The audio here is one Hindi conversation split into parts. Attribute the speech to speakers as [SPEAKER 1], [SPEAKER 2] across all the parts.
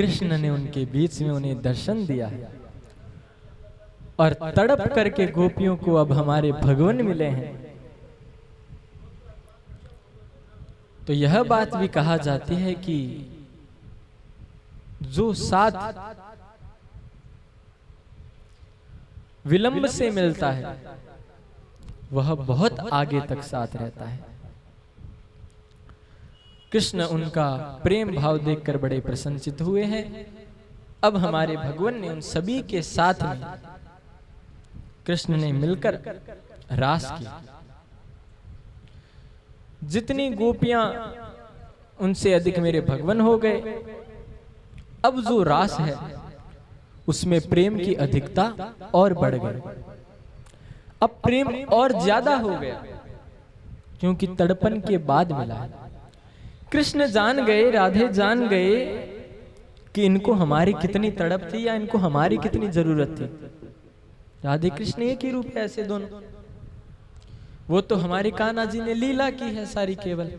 [SPEAKER 1] कृष्ण ने उनके बीच में उन्हें दर्शन दिया है और तड़प करके गोपियों को अब हमारे भगवान मिले हैं। तो यह बात भी कहा जाती है कि जो साथ विलंब से मिलता है वह बहुत आगे तक साथ रहता है। कृष्ण उनका प्रेम भाव देखकर बड़े प्रसन्नचित हुए हैं। अब हमारे भगवान ने उन सभी के साथ में कृष्ण ने मिलकर रास किया। जितनी गोपियां उनसे अधिक मेरे भगवान हो गए। अब जो रास है उसमें प्रेम की अधिकता और बढ़ गई। अब प्रेम और ज्यादा हो गया क्योंकि तड़पन के बाद मिला है। कृष्ण जान गए, राधे जान गए कि इनको हमारी कितनी तड़प थी या इनको हमारी कितनी जरूरत थी। राधे कृष्ण एक ही रूप है ऐसे दोनों। वो तो हमारे कान्हा जी ने लीला की है सारी केवल।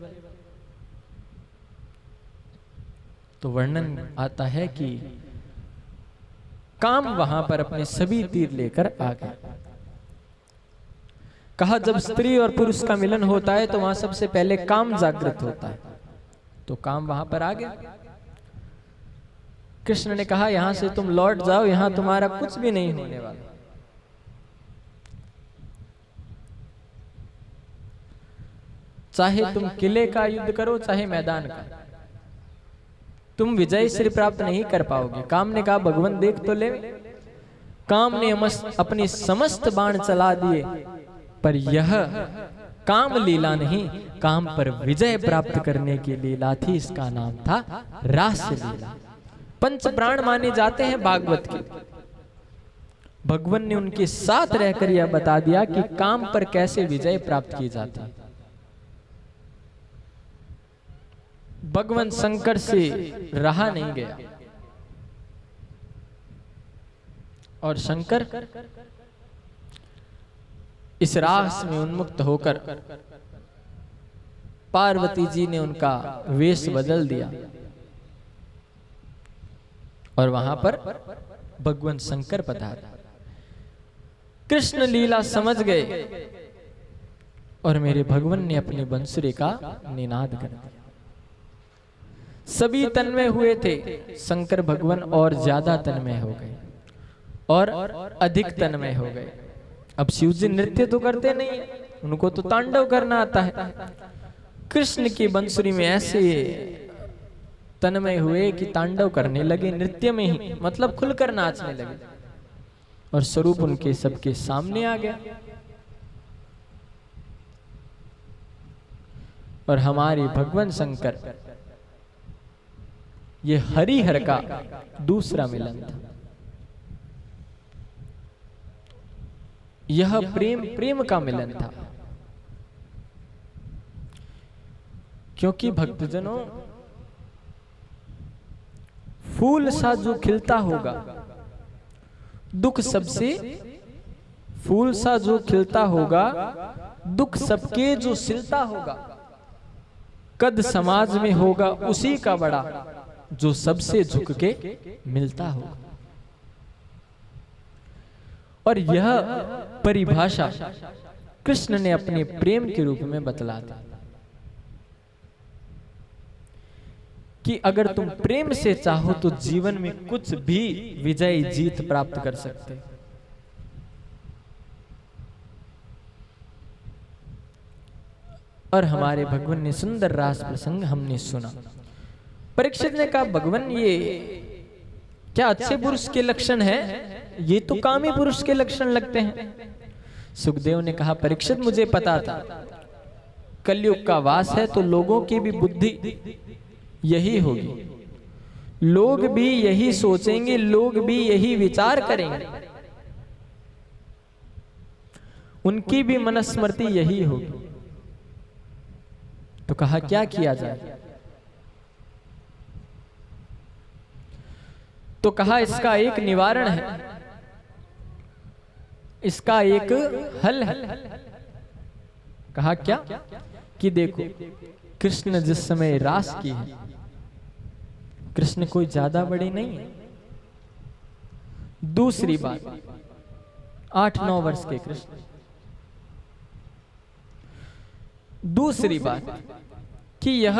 [SPEAKER 1] तो वर्णन आता है कि काम वहां पर अपने सभी तीर लेकर आ गए। कहा जब स्त्री और पुरुष का मिलन होता है तो वहां सबसे पहले काम जागृत होता है। तो काम वहां पर आ गया। कृष्ण ने कहा यहां से तुम लौट जाओ, यहां तुम्हारा कुछ भी नहीं होने वाला। चाहे तुम किले का युद्ध करो चाहे मैदान का, तुम विजय श्री प्राप्त नहीं कर पाओगे। काम ने कहा भगवान देख तो ले। काम ने अपने समस्त बाण चला दिए, पर यह काम लीला नहीं, काम पर विजय प्राप्त करने की लीला थी। इसका नाम था रास लीला। पंच प्राण माने जाते हैं भागवत के। भगवान ने उनके साथ रहकर यह बता दिया कि काम पर कैसे विजय प्राप्त की जाती है। भगवान शंकर से रहा नहीं गया और शंकर इस रास में उन्मुक्त होकर पार्वती जी ने उनका वेश बदल दिया और वहां पर भगवान शंकर पधारे। कृष्ण लीला समझ गए और मेरे भगवान ने अपनी बंसुरी का निनाद कर दिया। सभी तन्मय हुए थे, शंकर भगवान और ज्यादा तन्मय हो गए और अधिक तन्मय हो गए। अब शिव जी नृत्य तो करते नहीं, उनको तो तांडव करना आता है। कृष्ण की बंसुरी में ऐसे तन्मय हुए कि तांडव करने लगे, नृत्य में ही, मतलब खुलकर नाचने लगे और स्वरूप उनके सबके सामने आ गया। और हमारे भगवान शंकर, ये हरिहर का दूसरा मिलन था। यह प्रेम का मिलन था। क्योंकि भक्तजनों, फूल सा जो खिलता होगा, दुख सबसे, फूल सा जो खिलता होगा, दुख सबके जो सिलता होगा, कद समाज में होगा उसी का बड़ा, जो सबसे झुक के मिलता होगा। और यह परिभाषा कृष्ण ने अपने प्रेम के रूप में बतला दी कि अगर तुम प्रेम से चाहो तो जीवन में कुछ भी विजय जीत प्राप्त कर सकते। और हमारे भगवान ने सुंदर रास प्रसंग हमने सुना। परीक्षित ने कहा भगवान ये क्या अच्छे पुरुष के लक्षण है? ये तो कामी पुरुष के लक्षण लगते हैं। सुखदेव ने कहा परीक्षित मुझे पता था कलयुग का वास है तो लोगों की भी बुद्धि यही होगी, लोग भी यही सोचेंगे, लोग भी यही विचार करेंगे, उनकी भी मनस्मृति यही होगी। तो कहा क्या किया जाए? तो कहा इसका एक निवारण है, इसका एक हल है। कहा क्या? कि देखो कृष्ण जिस समय रास की है, कृष्ण कोई ज्यादा बड़े नहीं है। दूसरी बात, 8-9 वर्ष के कृष्ण। दूसरी बात कि यह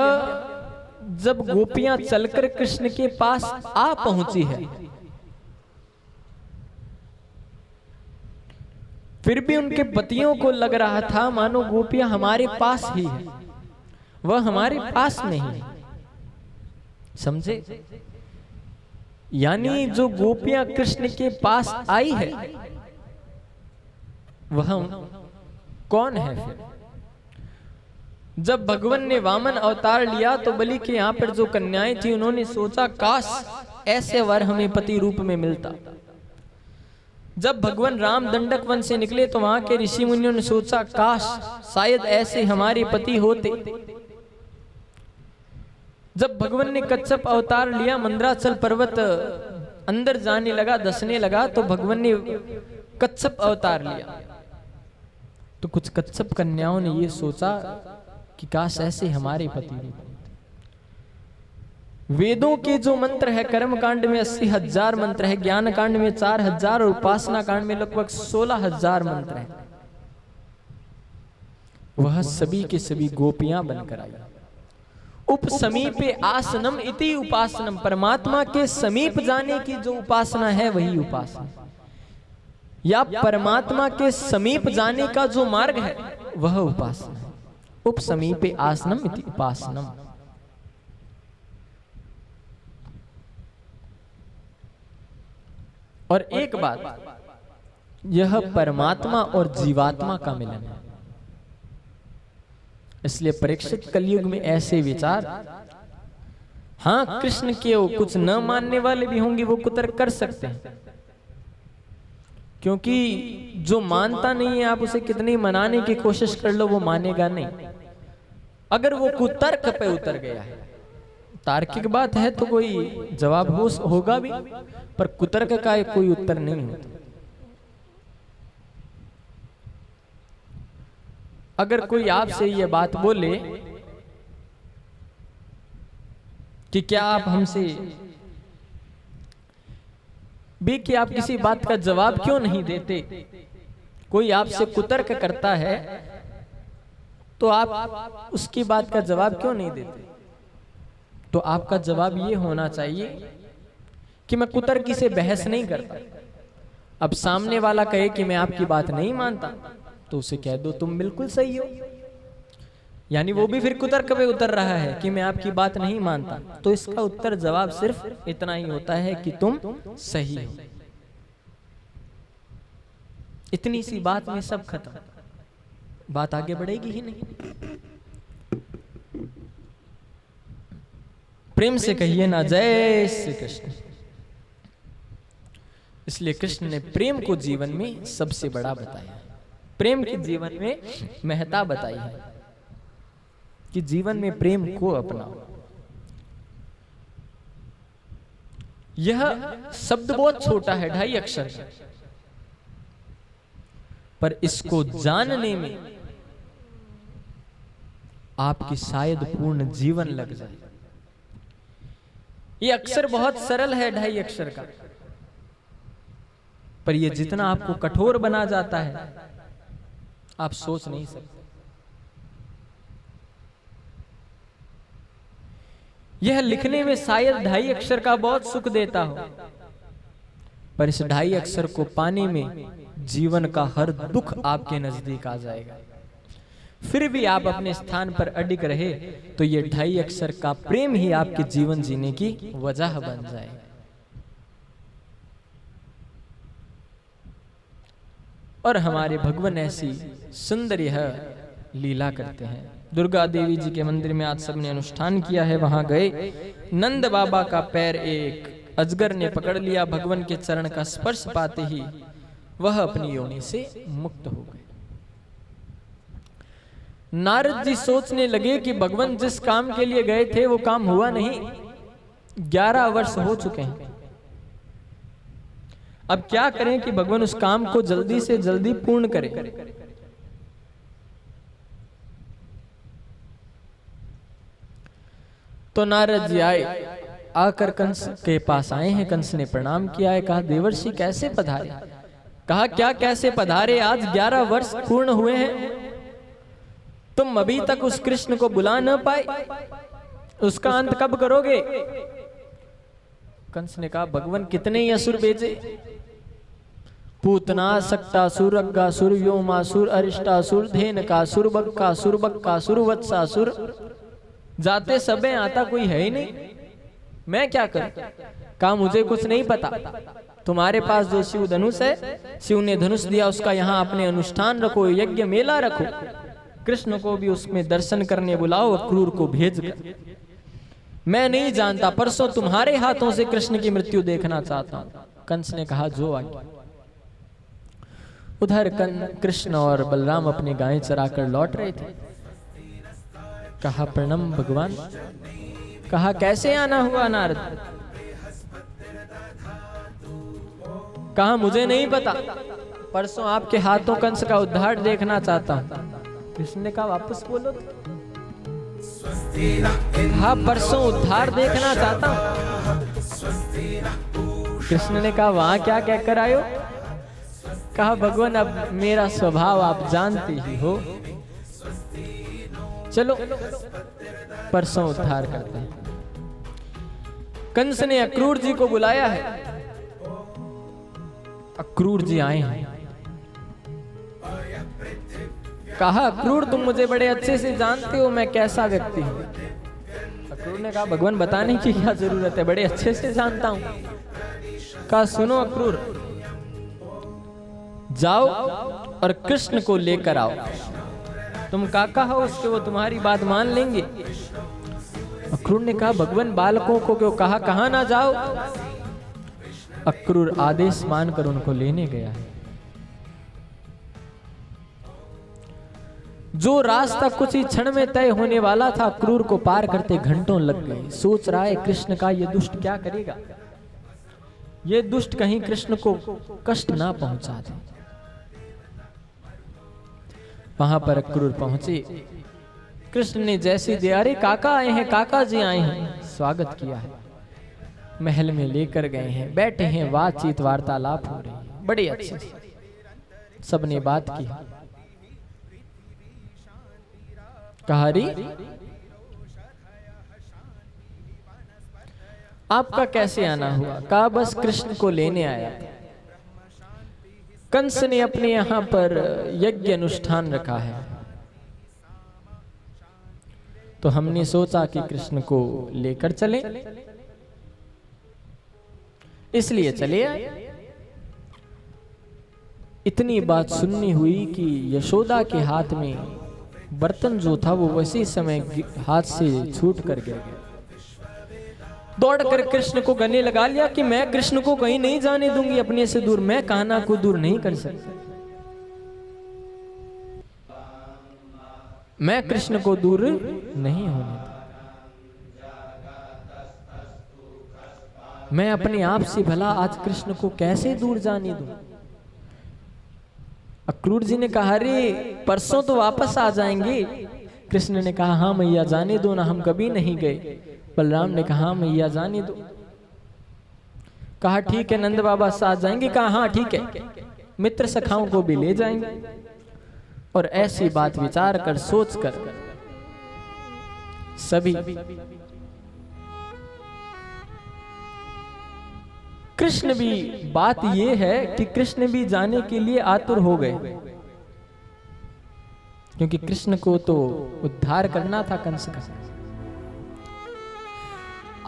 [SPEAKER 1] जब गोपियां चलकर कृष्ण के पास आ पहुंची है, फिर भी उनके पतियों को लग रहा था मानो गोपियां हमारे पास ही है, वह हमारे पास नहीं है। समझे? यानी जो गोपियां कृष्ण के पास आई है वह कौन है? फिर जब भगवान ने वामन अवतार लिया तो बलि के यहाँ पर जो कन्याएं थी उन्होंने सोचा काश ऐसे वर हमें पति रूप में मिलता। जब भगवान राम दंडक वन से निकले तो वहां के ऋषि मुनियों ने सोचा काश शायद ऐसे हमारे पति होते। जब भगवान ने कच्छप अवतार लिया, मंदराचल पर्वत अंदर जाने लगा, धंसने लगा, तो भगवान ने कच्छप अवतार लिया। तो कुछ कच्छप कन्याओं ने ये सोचा कि काश ऐसे हमारे पति होते। वेदों के जो मंत्र है, कर्म कांड में 80,000 मंत्र है, ज्ञान कांड में 4,000 और उपासना कांड में लगभग 16,000 मंत्र है। वह सभी के सभी गोपियां बनकर आई। उप समीपे आसनम इति उपासनम, परमात्मा के समीप जाने की जो उपासना है वही उपासना, या परमात्मा के समीप जाने का जो मार्ग है वह उपासना है। उप समीपे आसनम इति उपासनम। और एक बात, यह परमात्मा और जीवात्मा का मिलन है। इसलिए परीक्षित कलयुग में ऐसे विचार, हाँ कृष्ण के कुछ न मानने वाले भी होंगे, वो कुतर्क कर सकते हैं, क्योंकि जो मानता नहीं है आप उसे कितनी मनाने की कोशिश कर लो वो मानेगा नहीं। अगर वो कुतर्क पे उतर गया है, तार्किक बात है तो कोई जवाब होगा भी, पर कुतर्क का कोई उत्तर नहीं होता। अगर कोई आपसे ये बात बोले कि क्या आप हमसे भी कि आप किसी बात का जवाब क्यों नहीं देते, कोई आपसे कुतर्क करता है तो आप उसकी बात का जवाब क्यों नहीं देते, तो आपका जवाब ये होना चाहिए कि मैं कुतर्की से बहस नहीं करता। अब सामने वाला कहे कि मैं आपकी बात नहीं मानता तो उसे कह दो तुम बिल्कुल सही हो, यानी वो भी फिर कुतर्क पे उतर रहा है कि मैं आपकी बात नहीं मानता, तो इसका उत्तर जवाब सिर्फ इतना ही होता है कि तुम सही हो। इतनी सी बात में सब खत्म, बात आगे बढ़ेगी ही नहीं। प्रेम से कहिए ना जय श्री कृष्ण। इसलिए कृष्ण ने प्रेम को जीवन में सबसे बड़ा बताया, प्रेम के जीवन में महत्ता बताई है कि जीवन में प्रेम को अपनाओ। यह शब्द बहुत छोटा है, 2.5 अक्षर का, पर इसको जानने में आपकी शायद पूर्ण जीवन लग जाए। ये अक्षर बहुत सरल है, 2.5 अक्षर का, पर यह जितना आपको कठोर बना जाता है आप सोच नहीं सकते। यह लिखने में शायद 2.5 अक्षर का बहुत सुख देता हो, पर इस 2.5 अक्षर को पाने में जीवन का हर दुख आपके नजदीक आ जाएगा। फिर भी आप अपने स्थान पर अडिग रहे तो ये 2.5 अक्षर का प्रेम ही आपके जीवन जीने की वजह बन जाए। और हमारे भगवान ऐसी सुंदर यह लीला करते हैं। दुर्गा देवी जी के मंदिर में आज सबने अनुष्ठान किया है, वहां गए, नंद बाबा का पैर एक अजगर ने पकड़ लिया। भगवान के चरण का स्पर्श पाते ही वह अपनी योनि से मुक्त हो गए। नारद जी सोचने लगे कि भगवान जिस काम के लिए गए थे वो काम हुआ नहीं, 11 वर्ष हो चुके हैं, अब क्या करें कि भगवान उस काम को जल्दी से जल्दी पूर्ण करें। तो नारद जी आए आकर कंस के पास आए हैं। कंस ने प्रणाम किया है, कहा देवर्षि कैसे पधारे? कहा क्या कैसे पधारे, आज 11 वर्ष पूर्ण हुए हैं, तुम अभी तक उस कृष्ण को बुला न पाए, उसका अंत कब करोगे? कंस ने कहा भगवान कितने ही असुर भेजे, पूतना, सक्तासुर, अग्गासुर, व्योमासुर, अरिष्टासुर, धेनकासुर, बक्कासुर, बक्कासुर, वत्सासुर, जाते सब हैं, आता कोई है ही नहीं, मैं क्या करूं? कहा मुझे कुछ नहीं पता, तुम्हारे पास जो शिव धनुष है, शिव ने धनुष दिया, उसका यहाँ अपने अनुष्ठान रखो, यज्ञ मेला रखो, कृष्ण को भी उसमें दर्शन करने बुलाओ, क्रूर को भेज कर। मैं नहीं जानता, परसों तुम्हारे हाथों से कृष्ण की मृत्यु देखना चाहता हूं। कंस ने कहा जो आगे। उधर कृष्ण और बलराम अपनी गायें चराकर लौट रहे थे। कहा प्रणाम भगवान। कहा कैसे आना हुआ नारद? कहा मुझे नहीं पता, परसों आपके हाथों कंस का उद्धार देखना चाहता हूं। कृष्ण ने कहा वापस बोलो। हाँ परसों उद्धार देखना चाहता हूं। कृष्ण ने कहा वहां क्या कहकर आयो? कहा भगवान अब मेरा स्वभाव आप जानते ही हो, चलो परसों उद्धार करते हैं। कंस ने अक्रूर जी को बुलाया है। अक्रूर जी आए हैं। कहा अक्रूर तुम मुझे बड़े अच्छे से जानते हो, मैं कैसा व्यक्ति हूं। अक्रूर ने कहा भगवान बताने की क्या जरूरत है, बड़े अच्छे से जानता हूं। कहा सुनो अक्रूर, जाओ और कृष्ण को लेकर आओ, तुम काका हो उसके, वो तुम्हारी बात मान लेंगे। अक्रूर ने कहा भगवान बालकों को क्यों कहा कहां ना जाओ। अक्रूर आदेश मानकर उनको लेने गया है। जो रास्ता कुछ ही क्षण में तय होने वाला था, अक्रूर को पार करते घंटों लग गए। सोच रहा है कृष्ण का ये दुष्ट क्या करेगा, ये दुष्ट कहीं कृष्ण को कष्ट ना पहुंचा दे। वहां पर अक्रूर पहुंचे। कृष्ण ने जैसे दिया, अरे काका आए हैं, काका जी आए हैं, स्वागत किया है। महल में लेकर गए हैं, बैठे हैं, बातचीत वार्तालाप हो रही है, बड़े अच्छे से सबने बात की। कहा रे आपका कैसे आना हुआ? कहा बस कृष्ण को लेने आया। कंस ने अपने यहां पर यज्ञ अनुष्ठान रखा है, तो हमने सोचा कि कृष्ण को लेकर चले, इसलिए चले आए। इतनी बात सुननी हुई कि यशोदा के हाथ में बर्तन जो था वो उसी समय हाथ से छूट कर गया। दौड़कर कृष्ण को गले लगा लिया कि मैं कृष्ण को कहीं नहीं जाने दूंगी, अपने से दूर, मैं कान्हा को दूर नहीं कर सकता, मैं कृष्ण को दूर नहीं होने दूंगा, मैं अपने आप से भला आज कृष्ण को कैसे दूर जाने दूं। अक्रूर जी ने कहा अरे परसों तो वापस आ जाएंगे। कृष्ण ने कहा हाँ मैया जाने दो ना, हम कभी नहीं गए। बलराम ने कहा हाँ मैया जाने दो। कहा ठीक है नंद बाबा साथ जाएंगे। कहा हाँ ठीक है, मित्र सखाओं को भी ले जाएंगे। और ऐसी बात विचार कर सोच कर सभी कृष्ण भी, बात यह है कि कृष्ण भी जाने के लिए आतुर हो गए, क्योंकि कृष्ण को तो उद्धार करना था कंस का।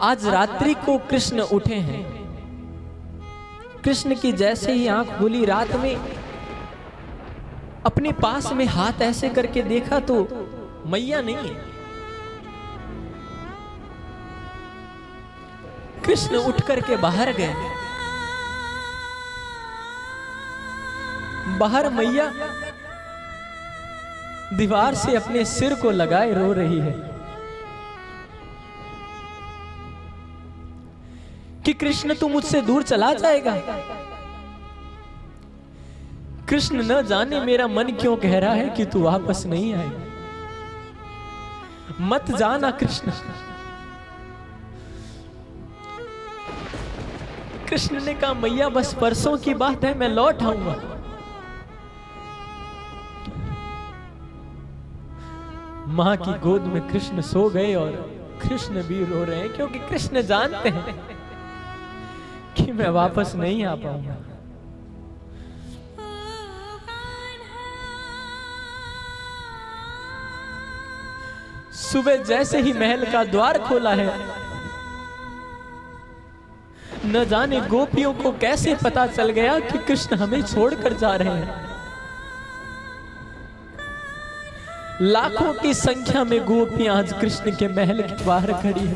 [SPEAKER 1] आज रात्रि को कृष्ण उठे हैं। कृष्ण की जैसे ही आंख खुली रात में, अपने पास में हाथ ऐसे करके देखा तो मैया नहीं है। कृष्ण उठ करके बाहर गए। बाहर मैया दीवार से अपने सिर को लगाए रो रही है कि कृष्ण तू मुझसे दूर चला जाएगा। कृष्ण न जाने मेरा मन क्यों कह रहा है कि तू वापस नहीं आएगा, मत जाना कृष्ण। कृष्ण ने कहा मैया बस परसों की बात है, मैं लौट आऊंगा। मां की गोद में कृष्ण सो गए और कृष्ण भी रो रहे हैं, क्योंकि कृष्ण जानते हैं कि मैं वापस नहीं आ पाऊंगा। सुबह जैसे ही महल का द्वार खोला है, न जाने गोपियों को कैसे पता चल गया कि कृष्ण हमें छोड़कर जा रहे हैं। लाखों की संख्या में गोपियां आज कृष्ण के महल के बाहर खड़ी है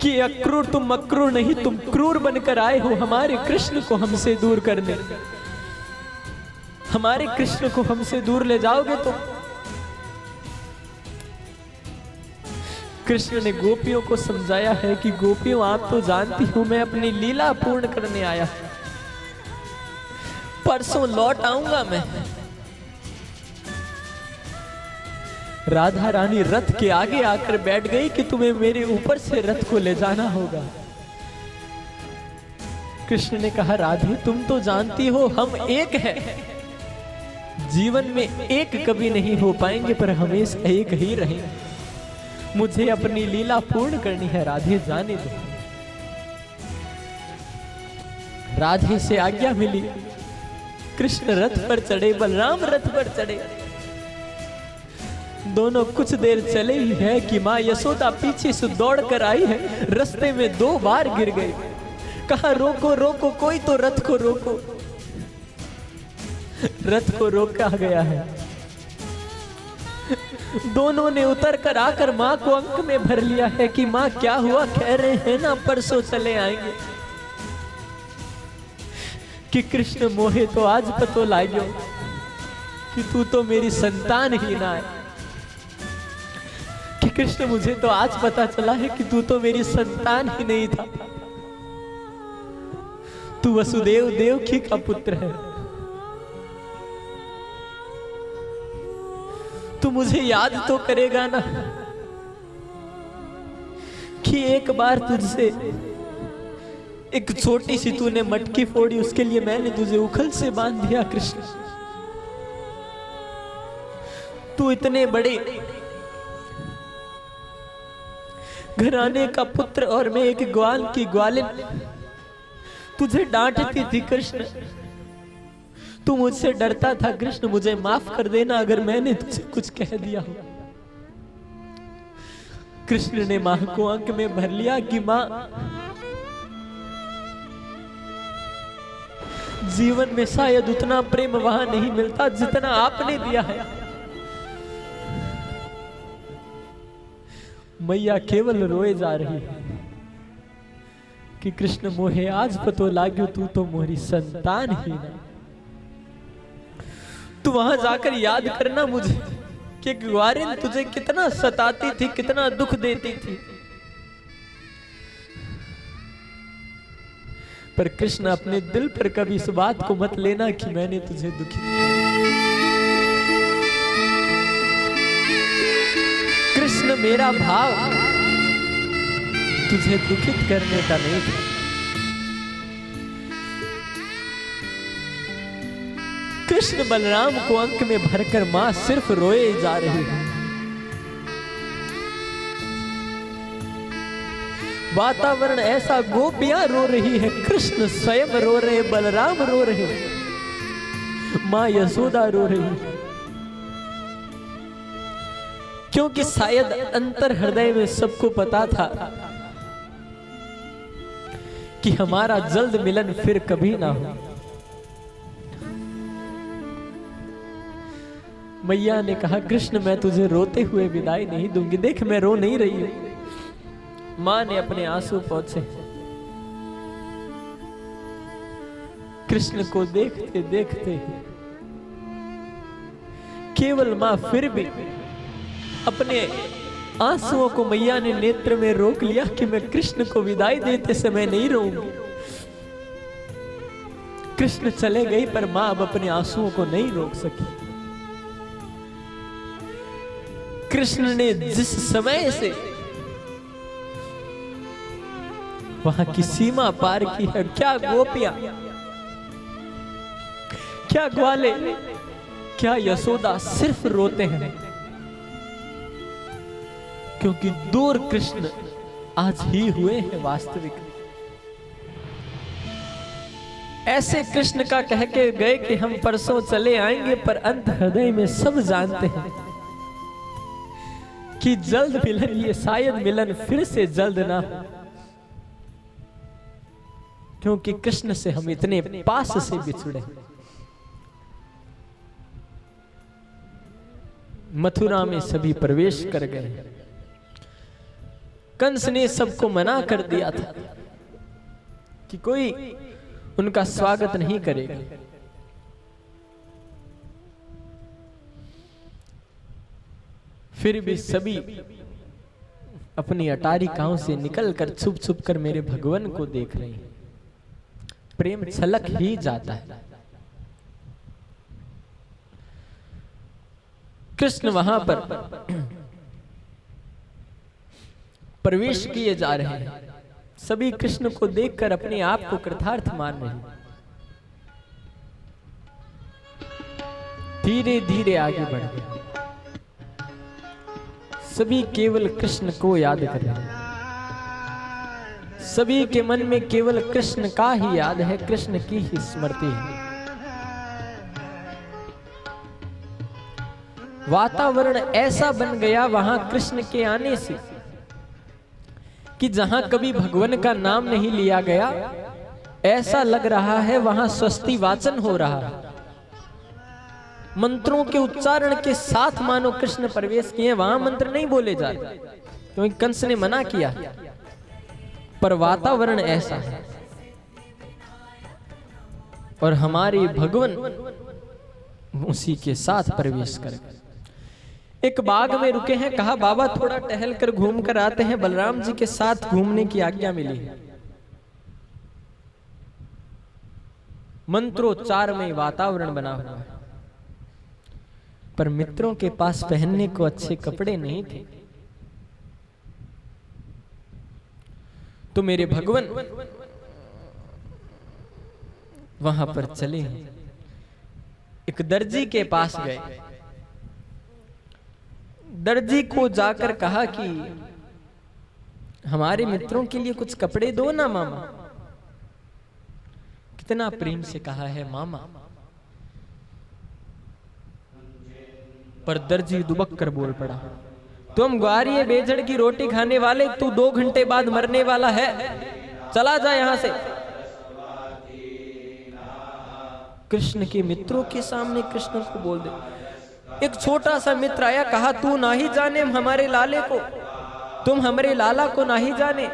[SPEAKER 1] कि अक्रूर तुम अक्रूर नहीं, तुम क्रूर बनकर आए हो हमारे कृष्ण को हमसे दूर करने। हमारे कृष्ण को हमसे दूर ले जाओगे तो। कृष्ण ने गोपियों को समझाया है कि गोपियों आप तो जानती हो मैं अपनी लीला पूर्ण करने आया, परसों लौट आऊंगा मैं। राधा रानी रथ के आगे आकर बैठ गई कि तुम्हें मेरे ऊपर से रथ को ले जाना होगा। कृष्ण ने कहा राधे तुम तो जानती हो हम एक हैं, जीवन में एक कभी नहीं हो पाएंगे पर हमेशा एक ही रहेंगे। मुझे अपनी लीला पूर्ण करनी है राधे, जाने दो। राधे से आज्ञा मिली, कृष्ण रथ पर चढ़े, बलराम रथ पर चढ़े। दोनों कुछ देर चले ही है कि मां यशोदा पीछे से दौड़ कर आई है, रास्ते में 2 बार गिर गई। कहा रोको रोको, कोई तो रथ को रोको। रथ को रोका गया है। दोनों ने उतर कर आकर मां को अंक में भर लिया है कि मां क्या हुआ, कह रहे हैं ना परसों चले आएंगे। कि कृष्ण मोहे तो आज पतो लाग्यो कि तू तो मेरी संतान ही ना है। कि कृष्ण मुझे तो आज पता चला है कि तू तो मेरी संतान ही नहीं था, तू वसुदेव देवकी का पुत्र है। तू मुझे याद तो करेगा ना कि एक बार तुझसे एक छोटी सी तूने मटकी फोड़ी, उसके लिए मैंने तुझे उखल से बांध दिया। कृष्ण तू इतने बड़े घराने का पुत्र और मैं एक ग्वाल की ग्वालिन, तुझे डांटती थी कृष्ण, तू मुझसे डरता था। कृष्ण मुझे माफ कर देना अगर मैंने तुझे कुछ कह दिया हो। कृष्ण ने मां को अंक में भर लिया कि मां जीवन में शायद उतना प्रेम वहां नहीं मिलता जितना आपने दिया है। मैया केवल रोए जा रही है कि कृष्ण मोहे आज पतो लाग्यो तू तो मोरी संतान ही ना। तू वहां जाकर याद करना मुझे कि ग्वारिन तुझे कितना सताती थी, कितना दुख देती थी। पर कृष्ण अपने दिल पर कभी इस बात को मत लेना कि मैंने तुझे दुखी किया। कृष्ण मेरा भाव तुझे दुखित करने का नहीं था। कृष्ण बलराम को अंक में भरकर मां सिर्फ रोए जा रही है। वातावरण ऐसा, गोपियां रो रही है, कृष्ण स्वयं रो रहे, बलराम रो रहे, मां यशोदा रो रही है। क्योंकि शायद अंतर हृदय में सबको पता था कि हमारा जल्द मिलन फिर कभी ना हो। मैया ने कहा कृष्ण मैं तुझे रोते हुए विदाई नहीं दूंगी, देख मैं रो नहीं रही हूं। मां ने अपने आंसू पोंछे। कृष्ण को देखते देखते केवल मां फिर भी अपने आंसुओं को मैया ने नेत्र में रोक लिया कि मैं कृष्ण को विदाई देते समय नहीं रोऊंगी। कृष्ण चले गई पर मां अब अपने आंसुओं को नहीं रोक सकी। कृष्ण ने जिस समय से वहां की सीमा पार की है। क्या गोपियां, क्या ग्वाले, क्या यशोदा सिर्फ रोते हैं, क्योंकि दूर कृष्ण आज ही हुए हैं वास्तविक। ऐसे कृष्ण का कह के गए कि हम परसों चले आएंगे, पर अंत हृदय में सब जानते हैं कि जल्द मिलन, ये शायद मिलन फिर से जल्द ना हो, क्योंकि कृष्ण से हम इतने पास से बिछड़े। मथुरा में सभी प्रवेश कर गए। कंस ने सबको मना कर दिया था कि कोई उनका स्वागत नहीं करेगा। फिर भी सभी अपनी अटारिकाओं से निकलकर छुप छुप कर मेरे भगवान को देख रहे हैं। प्रेम छलक ही जाता है। कृष्ण वहां पर प्रवेश किए जा रहे हैं। सभी कृष्ण को देखकर अपने आप को कृतार्थ मान रहे हैं। धीरे धीरे आगे बढ़ गए। सभी केवल कृष्ण को याद कर रहे हैं। सभी के मन में केवल कृष्ण का ही याद है, कृष्ण की ही स्मृति है। वातावरण ऐसा बन गया वहां कृष्ण के आने से कि जहां कभी भगवान का नाम नहीं लिया गया, ऐसा लग रहा है वहां स्वस्ति वाचन हो रहा है। मंत्रों के उच्चारण के साथ मानो कृष्ण प्रवेश किए। वहां मंत्र नहीं बोले जा रहे क्योंकि कंस ने मना किया, पर वातावरण ऐसा है। और हमारे भगवान उसी के साथ प्रवेश कर गए। एक बाग में रुके हैं, कहा बाबा थोड़ा टहल कर घूम कर आते हैं। बलराम जी के साथ घूमने की आज्ञा मिली है। मंत्रोच्चार में वातावरण बना हुआ है, पर मित्रों के पास पहनने को अच्छे कपड़े नहीं थे। तो मेरे भगवान वहां पर चले, एक दर्जी के पास गए। दर्जी को जाकर कहा कि हमारे मित्रों के लिए कुछ कपड़े दो ना मामा। कितना प्रेम से कहा है मामा, पर दर्जी दुबक कर बोल पड़ा, तुम ग्वारिये बेजड़ की रोटी खाने वाले, तू 2 घंटे बाद मरने वाला है, चला जा यहां से। कृष्ण के मित्रों के सामने कृष्ण को बोल दे। एक छोटा सा मित्र आया, कहा तू ना ही जाने हमारे लाले को, तुम हमारे लाला को ना ही जाने।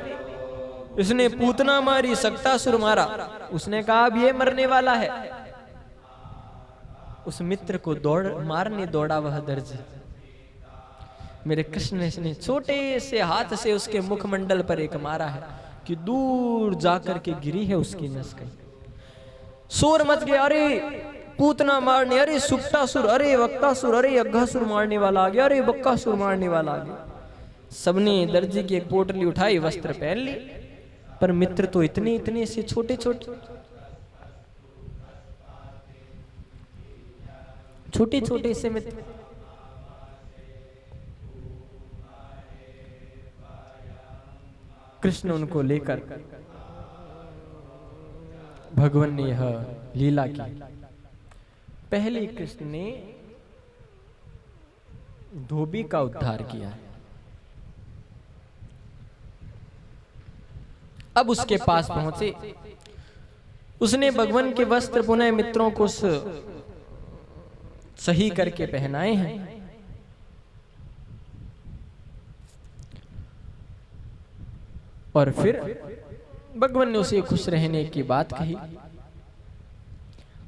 [SPEAKER 1] इसने पूतना मारी, सक्तासुर मारा। उसने कहा अब ये मरने वाला है। उस मित्र को मारने दौड़ा वह दर्जी। मेरे कृष्ण ने छोटे से हाथ से उसके मुखमंडल पर एक मारा है कि दूर जाकर के गिरी है उसकी नस कहीं। शोर मच गया, अरे पूतना मारने, अरे सुक्तासुर, अरे वक्तासुर, अरे अघासुर मारने वाला आ गया, अरे बक्कासुर मारने वाला आ गया। सबने दर्जी की एक पोटली उठाई, वस्त्र पहन ली, पर मित्र तो इतने इतने से छोटे छोटे छोटे छोटे से मित्र। कृष्ण उनको लेकर भगवान ने यह लीला की। पहले कृष्ण ने धोबी का उद्धार किया, अब उसके पास पहुंचे। उसने भगवान के वस्त्र पुनः मित्रों को सही करके पहनाए हैं। और फिर भगवान ने उसे खुश रहने की बात कही।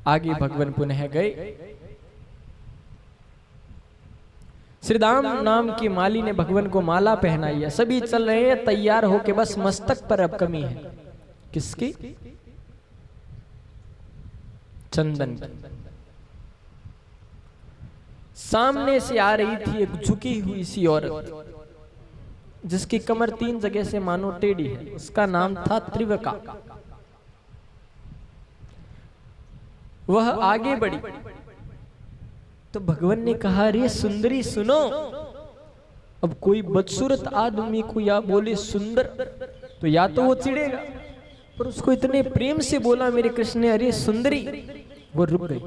[SPEAKER 1] आगे भगवान पुनः गए। श्रीदाम नाम की माली ने भगवान को माला पहनाई है। सभी चल रहे हैं तैयार होके, बस मस्तक पर अब कमी है। किसकी? चंदन की। सामने से आ रही थी एक झुकी हुई सी औरत। जिसकी कमर 3 जगह से मानो टेढ़ी है, उसका नाम था त्रिवका। वह आगे बढ़ी तो भगवान ने कहा, रे सुंदरी सुनो। अब कोई बदसूरत आदमी को या बोले सुंदर तो या तो वो चिढ़ेगा, पर उसको इतने प्रेम से बोला मेरे कृष्ण ने, अरे सुंदरी, वो रुक गई।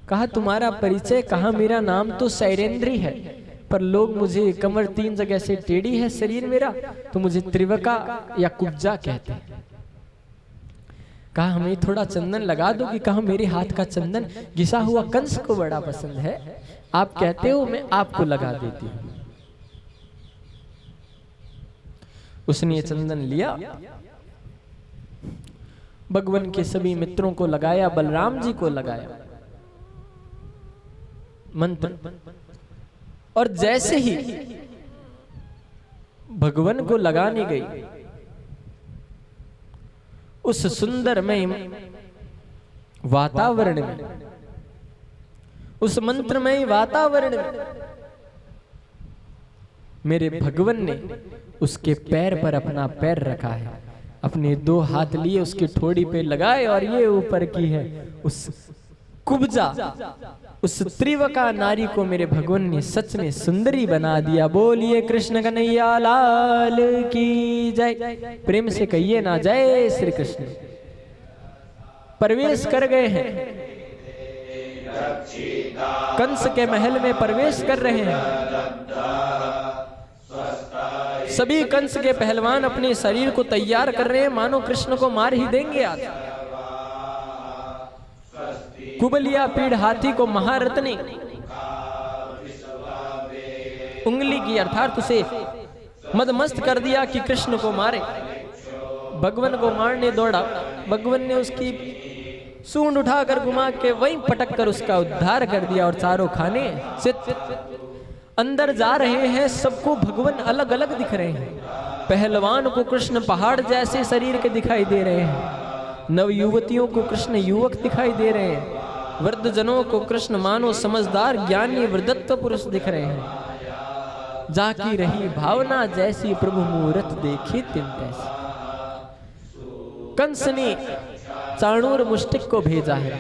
[SPEAKER 1] कहा, तुम्हारा परिचय? कहा, मेरा नाम तो सैरेंद्री है, पर लोग मुझे कमर 3 जगह से टेढ़ी है शरीर मेरा, तो मुझे त्रिवका या कुब्जा कहते हैं। कहा, हमें थोड़ा चंदन लगा दो कि कहा, मेरे हाथ का चंदन घिसा हुआ कंस को बड़ा पसंद है, आप कहते हो मैं आपको लगा देती हूँ। उसने ये चंदन लिया, भगवान के सभी मित्रों को लगाया, बलराम जी को लगाया मंत्र, और जैसे ही भगवान को लगाने गई, उस सुंदरमय वातावरण में, उस मंत्रमय वातावरण में मेरे भगवान ने उसके पैर पर अपना पैर रखा है, अपने 2 हाथ लिए उसकी ठोड़ी पे लगाए, और ये ऊपर की है उस कुब्जा, उस त्रिवका नारी को मेरे भगवान ने सच में सुंदरी बना दिया। बोलिए कृष्ण कन्हैया लाल की जय। प्रेम से कहिए ना, जय श्री कृष्ण। प्रवेश कर गए हैं, कंस के महल में प्रवेश कर रहे हैं। सभी कंस के पहलवान अपने शरीर को तैयार कर रहे हैं, मानो कृष्ण को मार ही देंगे आज। कुबलिया पीड़ हाथी को महारत्नी उंगली की, अर्थात उसे मदमस्त कर दिया कि कृष्ण को मारे। भगवान को मारने दौड़ा, भगवान ने उसकी सूंड उठाकर घुमा के वहीं पटक कर उसका उद्धार कर दिया, और चारों खाने से अंदर जा रहे हैं। सबको भगवान अलग अलग दिख रहे हैं। पहलवान को कृष्ण पहाड़ जैसे शरीर के दिखाई दे रहे हैं, नव युवतियों को कृष्ण युवक दिखाई दे रहे हैं, वृद्ध जनों को कृष्ण मानो समझदार ज्ञानी वृद्धत्व पुरुष दिख रहे हैं। जाकी रही भावना जैसी, प्रभु मूरत देखी तिन तैसी। कंस ने चाणूर मुष्टिक को भेजा है,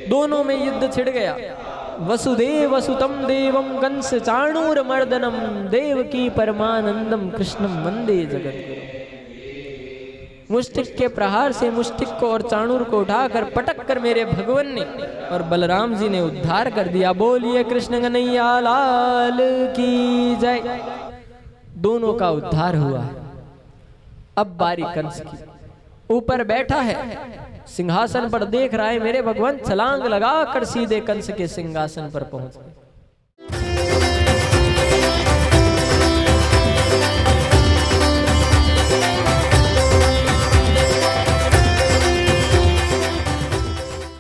[SPEAKER 1] दोनों में युद्ध छिड़ गया। वसुदेव सुतम देवम कंस चाणूर मर्दनम, देवकी परमानंदम कृष्णम वंदे जगत। मुष्टिक के प्रहार से मुष्टिक को और चाणूर को उठाकर पटक कर मेरे भगवान ने और बलराम जी ने उद्धार कर दिया। बोलिए कृष्ण कन्हैया लाल की जय। दोनों का उद्धार हुआ है। अब बारी कंस की। ऊपर बैठा है, सिंहासन पर देख रहा है मेरे भगवान, छलांग लगा कर सीधे कंस के सिंहासन पर पहुंच गए।